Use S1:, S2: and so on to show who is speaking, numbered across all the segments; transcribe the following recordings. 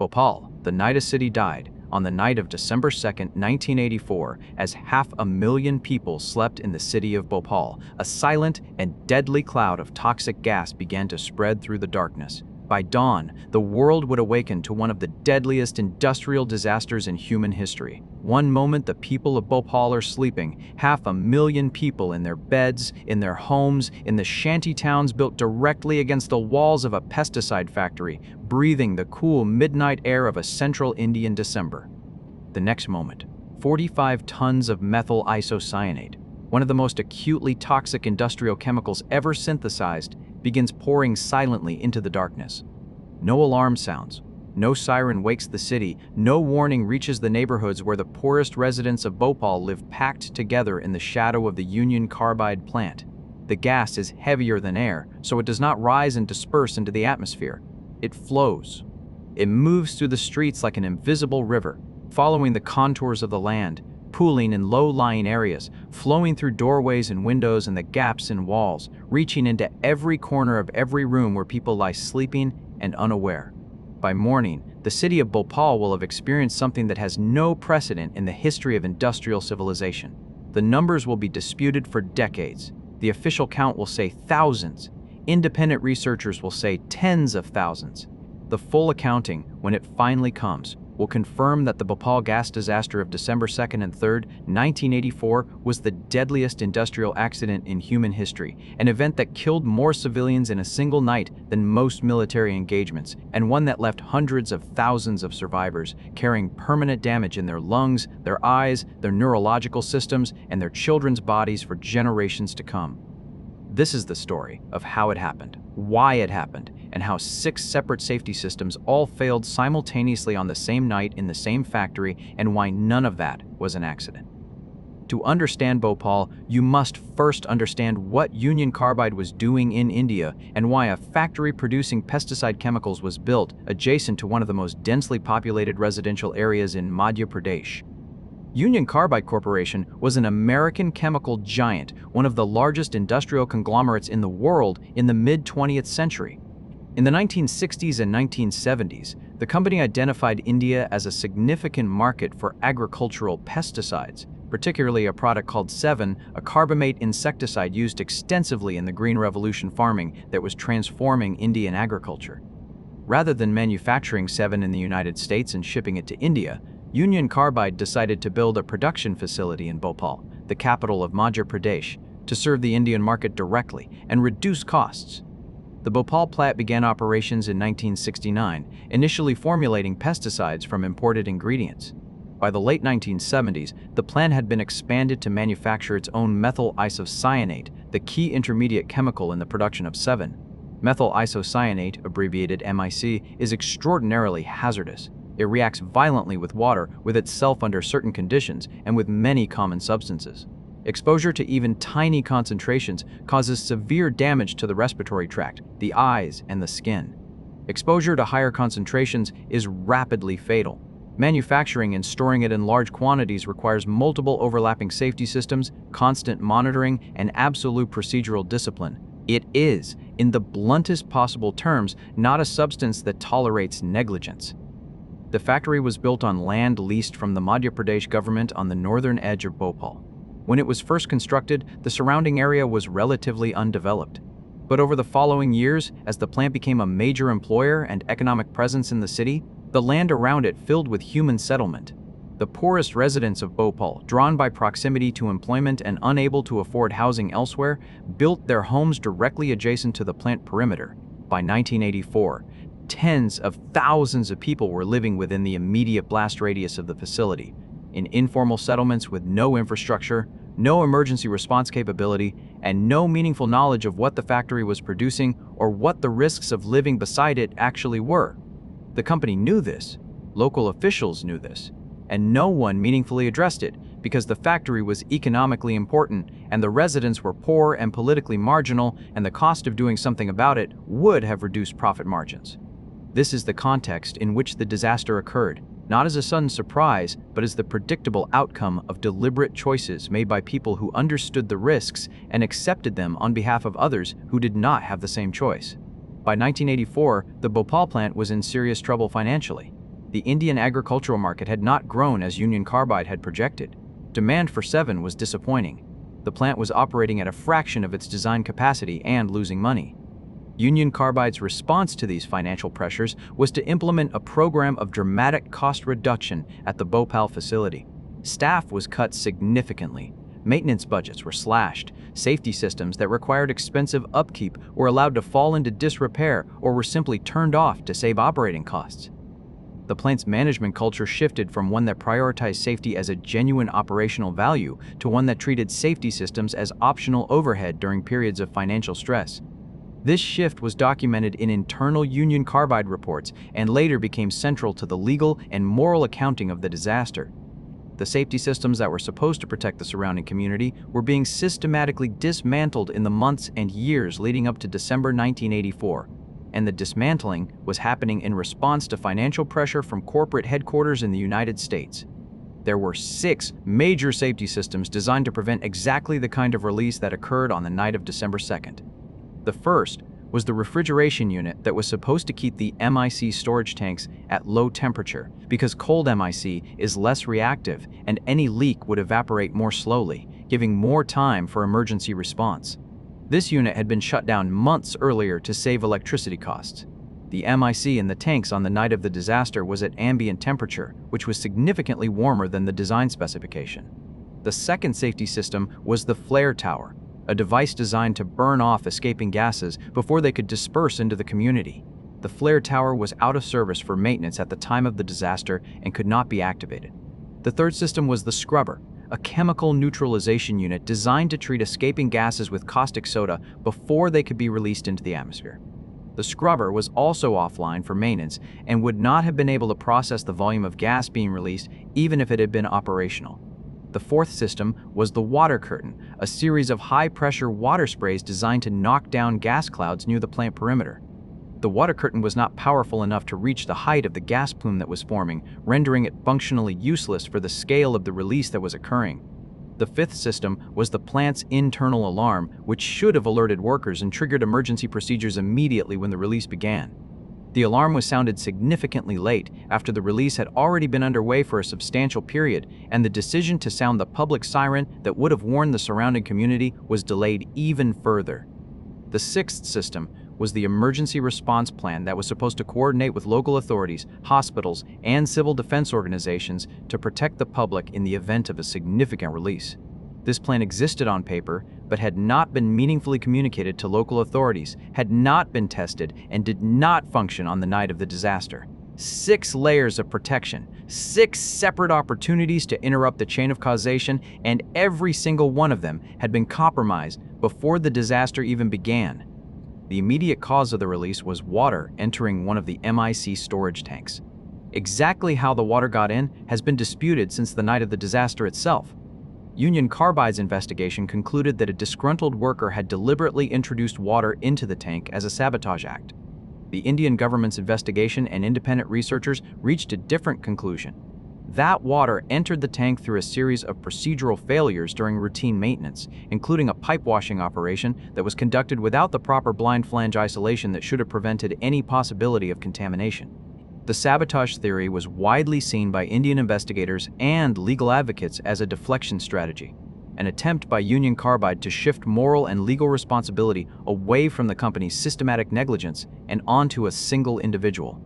S1: Bhopal, the night a city died, on the night of December 2nd, 1984, as 500,000 people slept in the city of Bhopal, a silent and deadly cloud of toxic gas began to spread through the darkness. By dawn, the world would awaken to one of the deadliest industrial disasters in human history. One moment the people of Bhopal are sleeping, 500,000 people in their beds, in their homes, in the shanty towns built directly against the walls of a pesticide factory, breathing the cool midnight air of a central Indian December. The next moment, 45 tons of methyl isocyanate, one of the most acutely toxic industrial chemicals ever synthesized, begins pouring silently into the darkness. No alarm sounds, no siren wakes the city, no warning reaches the neighborhoods where the poorest residents of Bhopal live packed together in the shadow of the Union Carbide plant. The gas is heavier than air, so it does not rise and disperse into the atmosphere. It flows. It moves through the streets like an invisible river, following the contours of the land, pooling in low-lying areas, flowing through doorways and windows and the gaps in walls, reaching into every corner of every room where people lie sleeping and unaware. By morning, the city of Bhopal will have experienced something that has no precedent in the history of industrial civilization. The numbers will be disputed for decades. The official count will say thousands. Independent researchers will say tens of thousands. The full accounting, when it finally comes, will confirm that the Bhopal gas disaster of December 2nd and 3rd, 1984 was the deadliest industrial accident in human history, an event that killed more civilians in a single night than most military engagements, and one that left hundreds of thousands of survivors carrying permanent damage in their lungs, their eyes, their neurological systems, and their children's bodies for generations to come. This is the story of how it happened, why it happened, and how 6 separate safety systems all failed simultaneously on the same night in the same factory, and why none of that was an accident. To understand Bhopal, you must first understand what Union Carbide was doing in India and why a factory producing pesticide chemicals was built adjacent to one of the most densely populated residential areas in Madhya Pradesh. Union Carbide Corporation was an American chemical giant, one of the largest industrial conglomerates in the world in the mid-20th century. In the 1960s and 1970s, the company identified India as a significant market for agricultural pesticides, particularly a product called Sevin, a carbamate insecticide used extensively in the Green Revolution farming that was transforming Indian agriculture. Rather than manufacturing Sevin in the United States and shipping it to India, Union Carbide decided to build a production facility in Bhopal, the capital of Madhya Pradesh, to serve the Indian market directly and reduce costs. The Bhopal plant began operations in 1969, initially formulating pesticides from imported ingredients. By the late 1970s, the plant had been expanded to manufacture its own methyl isocyanate, the key intermediate chemical in the production of Sevin. Methyl isocyanate, abbreviated MIC, is extraordinarily hazardous. It reacts violently with water, with itself under certain conditions, and with many common substances. Exposure to even tiny concentrations causes severe damage to the respiratory tract, the eyes, and the skin. Exposure to higher concentrations is rapidly fatal. Manufacturing and storing it in large quantities requires multiple overlapping safety systems, constant monitoring, and absolute procedural discipline. It is, in the bluntest possible terms, not a substance that tolerates negligence. The factory was built on land leased from the Madhya Pradesh government on the northern edge of Bhopal. When it was first constructed, the surrounding area was relatively undeveloped. But over the following years, as the plant became a major employer and economic presence in the city, the land around it filled with human settlement. The poorest residents of Bhopal, drawn by proximity to employment and unable to afford housing elsewhere, built their homes directly adjacent to the plant perimeter. By 1984, tens of thousands of people were living within the immediate blast radius of the facility, in informal settlements with no infrastructure, no emergency response capability, and no meaningful knowledge of what the factory was producing or what the risks of living beside it actually were. The company knew this, local officials knew this, and no one meaningfully addressed it because the factory was economically important and the residents were poor and politically marginal, and the cost of doing something about it would have reduced profit margins. This is the context in which the disaster occurred, not as a sudden surprise, but as the predictable outcome of deliberate choices made by people who understood the risks and accepted them on behalf of others who did not have the same choice. By 1984, the Bhopal plant was in serious trouble financially. The Indian agricultural market had not grown as Union Carbide had projected. Demand for 7 was disappointing. The plant was operating at a fraction of its design capacity and losing money. Union Carbide's response to these financial pressures was to implement a program of dramatic cost reduction at the Bhopal facility. Staff was cut significantly. Maintenance budgets were slashed. Safety systems that required expensive upkeep were allowed to fall into disrepair or were simply turned off to save operating costs. The plant's management culture shifted from one that prioritized safety as a genuine operational value to one that treated safety systems as optional overhead during periods of financial stress. This shift was documented in internal Union Carbide reports and later became central to the legal and moral accounting of the disaster. The safety systems that were supposed to protect the surrounding community were being systematically dismantled in the months and years leading up to December 1984. And the dismantling was happening in response to financial pressure from corporate headquarters in the United States. There were 6 major safety systems designed to prevent exactly the kind of release that occurred on the night of December 2nd. The first was the refrigeration unit that was supposed to keep the MIC storage tanks at low temperature because cold MIC is less reactive and any leak would evaporate more slowly, giving more time for emergency response. This unit had been shut down months earlier to save electricity costs. The MIC in the tanks on the night of the disaster was at ambient temperature, which was significantly warmer than the design specification. The second safety system was the flare tower, a device designed to burn off escaping gases before they could disperse into the community. The flare tower was out of service for maintenance at the time of the disaster and could not be activated. The third system was the scrubber, a chemical neutralization unit designed to treat escaping gases with caustic soda before they could be released into the atmosphere. The scrubber was also offline for maintenance and would not have been able to process the volume of gas being released even if it had been operational. The fourth system was the water curtain, a series of high-pressure water sprays designed to knock down gas clouds near the plant perimeter. The water curtain was not powerful enough to reach the height of the gas plume that was forming, rendering it functionally useless for the scale of the release that was occurring. The fifth system was the plant's internal alarm, which should have alerted workers and triggered emergency procedures immediately when the release began. The alarm was sounded significantly late after the release had already been underway for a substantial period, and the decision to sound the public siren that would have warned the surrounding community was delayed even further. The sixth system was the emergency response plan that was supposed to coordinate with local authorities, hospitals, and civil defense organizations to protect the public in the event of a significant release. This plan existed on paper, but had not been meaningfully communicated to local authorities, had not been tested, and did not function on the night of the disaster. 6 layers of protection, 6 separate opportunities to interrupt the chain of causation, and every single one of them had been compromised before the disaster even began. The immediate cause of the release was water entering one of the MIC storage tanks. Exactly how the water got in has been disputed since the night of the disaster itself. Union Carbide's investigation concluded that a disgruntled worker had deliberately introduced water into the tank as a sabotage act. The Indian government's investigation and independent researchers reached a different conclusion. That water entered the tank through a series of procedural failures during routine maintenance, including a pipe washing operation that was conducted without the proper blind flange isolation that should have prevented any possibility of contamination. The sabotage theory was widely seen by Indian investigators and legal advocates as a deflection strategy, an attempt by Union Carbide to shift moral and legal responsibility away from the company's systematic negligence and onto a single individual.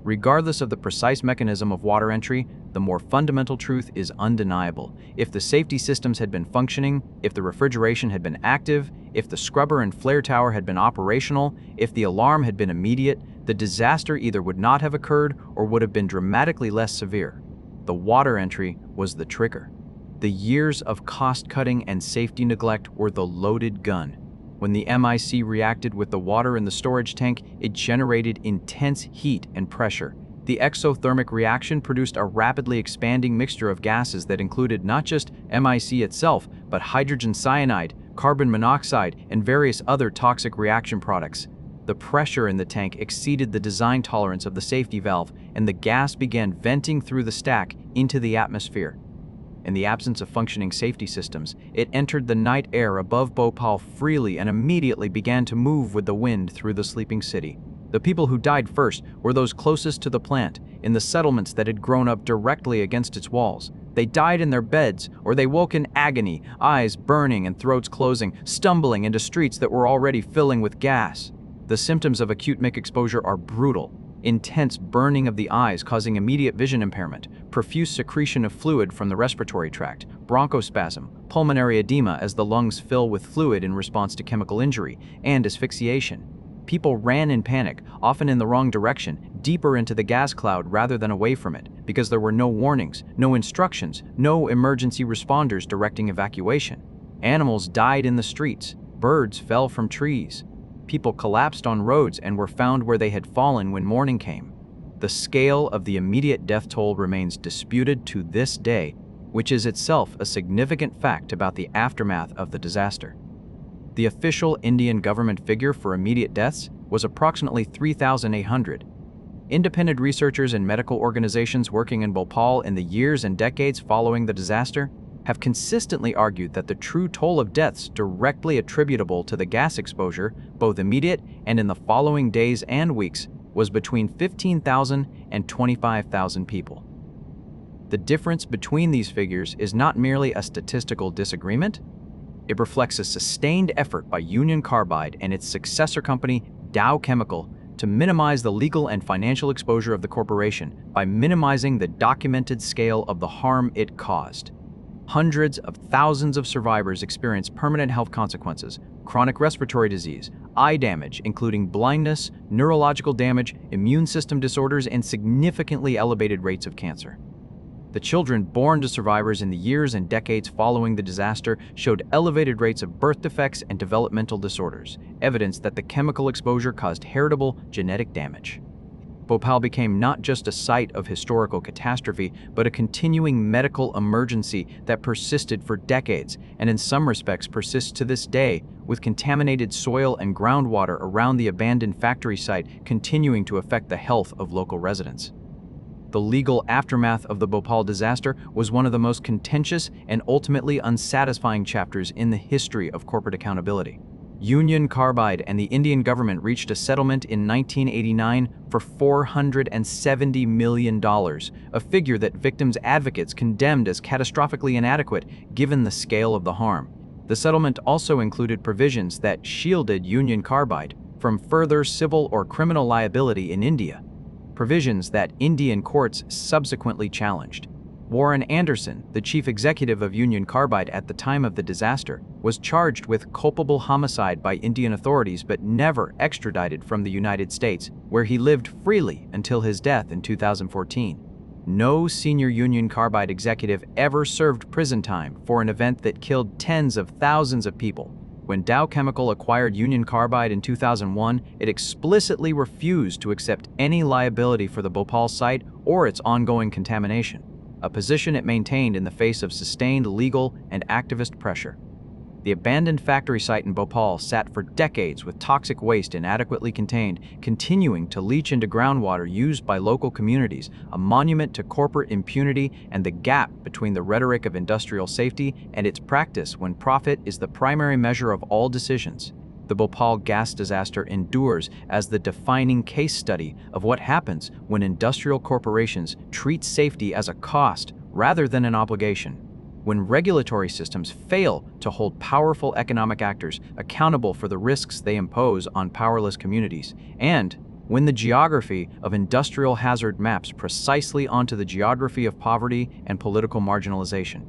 S1: Regardless of the precise mechanism of water entry, the more fundamental truth is undeniable. If the safety systems had been functioning, if the refrigeration had been active, if the scrubber and flare tower had been operational, if the alarm had been immediate, the disaster either would not have occurred or would have been dramatically less severe. The water entry was the trigger. The years of cost-cutting and safety neglect were the loaded gun. When the MIC reacted with the water in the storage tank, it generated intense heat and pressure. The exothermic reaction produced a rapidly expanding mixture of gases that included not just MIC itself, but hydrogen cyanide, carbon monoxide, and various other toxic reaction products. The pressure in the tank exceeded the design tolerance of the safety valve, and the gas began venting through the stack into the atmosphere. In the absence of functioning safety systems, it entered the night air above Bhopal freely and immediately began to move with the wind through the sleeping city. The people who died first were those closest to the plant, in the settlements that had grown up directly against its walls. They died in their beds, or they woke in agony, eyes burning and throats closing, stumbling into streets that were already filling with gas. The symptoms of acute MIC exposure are brutal. Intense burning of the eyes causing immediate vision impairment, profuse secretion of fluid from the respiratory tract, bronchospasm, pulmonary edema as the lungs fill with fluid in response to chemical injury, and asphyxiation. People ran in panic, often in the wrong direction, deeper into the gas cloud rather than away from it, because there were no warnings, no instructions, no emergency responders directing evacuation. Animals died in the streets, birds fell from trees. People collapsed on roads and were found where they had fallen when morning came. The scale of the immediate death toll remains disputed to this day, which is itself a significant fact about the aftermath of the disaster. The official Indian government figure for immediate deaths was approximately 3,800. Independent researchers and medical organizations working in Bhopal in the years and decades following the disaster have consistently argued that the true toll of deaths directly attributable to the gas exposure, both immediate and in the following days and weeks, was between 15,000 and 25,000 people. The difference between these figures is not merely a statistical disagreement. It reflects a sustained effort by Union Carbide and its successor company, Dow Chemical, to minimize the legal and financial exposure of the corporation by minimizing the documented scale of the harm it caused. Hundreds of thousands of survivors experienced permanent health consequences, chronic respiratory disease, eye damage, including blindness, neurological damage, immune system disorders, and significantly elevated rates of cancer. The children born to survivors in the years and decades following the disaster showed elevated rates of birth defects and developmental disorders, evidence that the chemical exposure caused heritable genetic damage. Bhopal became not just a site of historical catastrophe, but a continuing medical emergency that persisted for decades, and in some respects persists to this day, with contaminated soil and groundwater around the abandoned factory site continuing to affect the health of local residents. The legal aftermath of the Bhopal disaster was one of the most contentious and ultimately unsatisfying chapters in the history of corporate accountability. Union Carbide and the Indian government reached a settlement in 1989 for $470 million, a figure that victims' advocates condemned as catastrophically inadequate given the scale of the harm. The settlement also included provisions that shielded Union Carbide from further civil or criminal liability in India, provisions that Indian courts subsequently challenged. Warren Anderson, the chief executive of Union Carbide at the time of the disaster, was charged with culpable homicide by Indian authorities but never extradited from the United States, where he lived freely until his death in 2014. No senior Union Carbide executive ever served prison time for an event that killed tens of thousands of people. When Dow Chemical acquired Union Carbide in 2001, it explicitly refused to accept any liability for the Bhopal site or its ongoing contamination, a position it maintained in the face of sustained legal and activist pressure. The abandoned factory site in Bhopal sat for decades with toxic waste inadequately contained, continuing to leach into groundwater used by local communities, a monument to corporate impunity and the gap between the rhetoric of industrial safety and its practice when profit is the primary measure of all decisions. The Bhopal gas disaster endures as the defining case study of what happens when industrial corporations treat safety as a cost rather than an obligation. When regulatory systems fail to hold powerful economic actors accountable for the risks they impose on powerless communities, and when the geography of industrial hazard maps precisely onto the geography of poverty and political marginalization.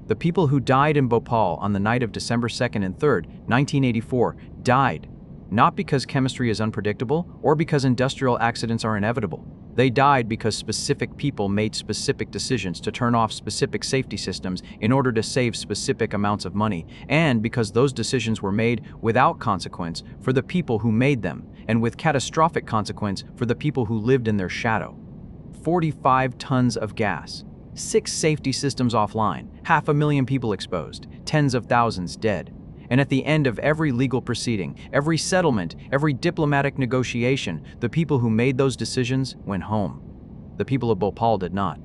S1: The people who died in Bhopal on the night of December 2nd and 3rd, 1984, died not because chemistry is unpredictable or because industrial accidents are inevitable. They died because specific people made specific decisions to turn off specific safety systems in order to save specific amounts of money, and because those decisions were made without consequence for the people who made them, and with catastrophic consequence for the people who lived in their shadow. 45 tons of gas, 6 safety systems offline, 500,000 people exposed, tens of thousands dead. And at the end of every legal proceeding, every settlement, every diplomatic negotiation, the people who made those decisions went home. The people of Bhopal did not.